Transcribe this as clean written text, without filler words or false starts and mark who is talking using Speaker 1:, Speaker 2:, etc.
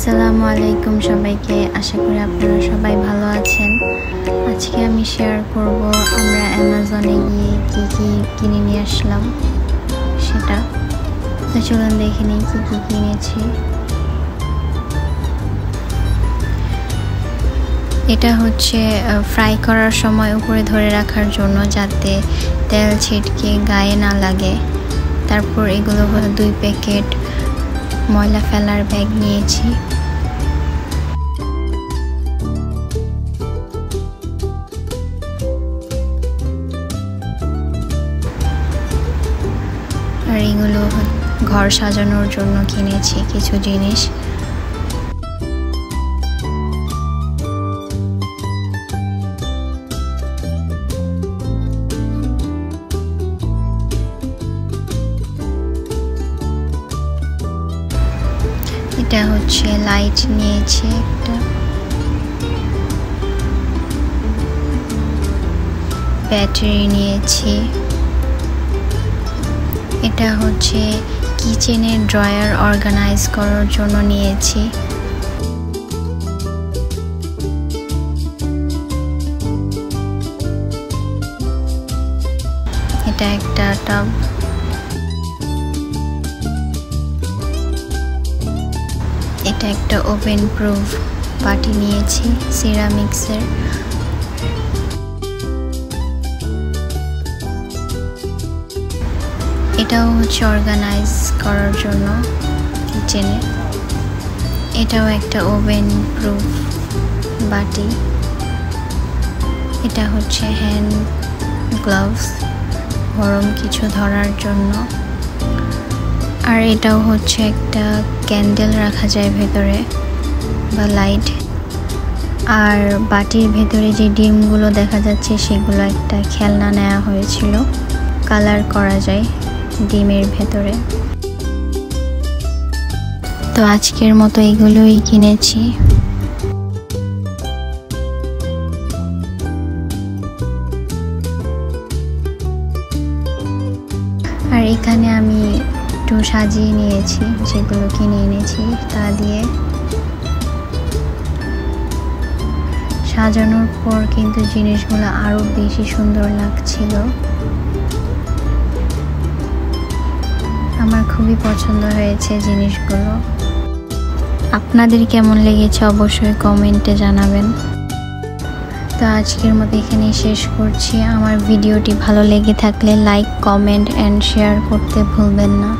Speaker 1: আসসালামু আলাইকুম সবাইকে। আশা করি আপনারা সবাই ভালো আছেন। আজকে আমি শেয়ার করব আমরা অ্যামাজনে গিয়ে কি কি কিনে নিয়ে আসলাম সেটা। তো চলুন দেখে নিই কি কি কিনেছি। এটা হচ্ছে ফ্রাই করার সময় উপরে ধরে রাখার জন্য, যাতে তেল ছিটকে গায়ে না লাগে। তারপর এগুলো হলো 2 প্যাকেট ময়লা ফেলার ব্যাগ নিয়েছি। আর এগুলো ঘর সাজানোর জন্য কিনেছি কিছু জিনিস। এটা হচ্ছে লাইট নিয়েছি একটা, ব্যাটারি নিয়েছি। এটা হচ্ছে কিচেনের ড্রয়ার অর্গানাইজ করার জন্য নিয়েছি। এটা একটা টাব। এটা একটা ওভেন প্রুফ বাটি নিয়েছি সিরামিক্সের। এটাও হচ্ছে অর্গানাইজ করার জন্য কিচেনে। এটাও একটা ওভেন প্রুফ বাটি। এটা হচ্ছে হ্যান্ড গ্লাভস, গরম কিছু ধরার জন্য। আর এটাও হচ্ছে একটা ক্যান্ডেল রাখা যায় ভেতরে বা লাইট। আর বাটির ভেতরে যে ডিমগুলো দেখা যাচ্ছে সেগুলো একটা খেলনা নেওয়া হয়েছিল, কালার করা যায় ডিমের ভেতরে। তো আজকের মতো এগুলোই কিনেছি। আর এখানে আমি একটু সাজিয়ে নিয়েছি যেগুলো কিনে এনেছি তা দিয়ে। সাজানোর পর কিন্তু জিনিসগুলো আরো বেশি সুন্দর লাগছিল। আমার খুবই পছন্দ হয়েছে জিনিসগুলো। আপনাদের কেমন লেগেছে অবশ্যই কমেন্টে জানাবেন। তো আজকের মতো এখানেই শেষ করছি। আমার ভিডিওটি ভালো লেগে থাকলে লাইক, কমেন্ট এন্ড শেয়ার করতে ভুলবেন না।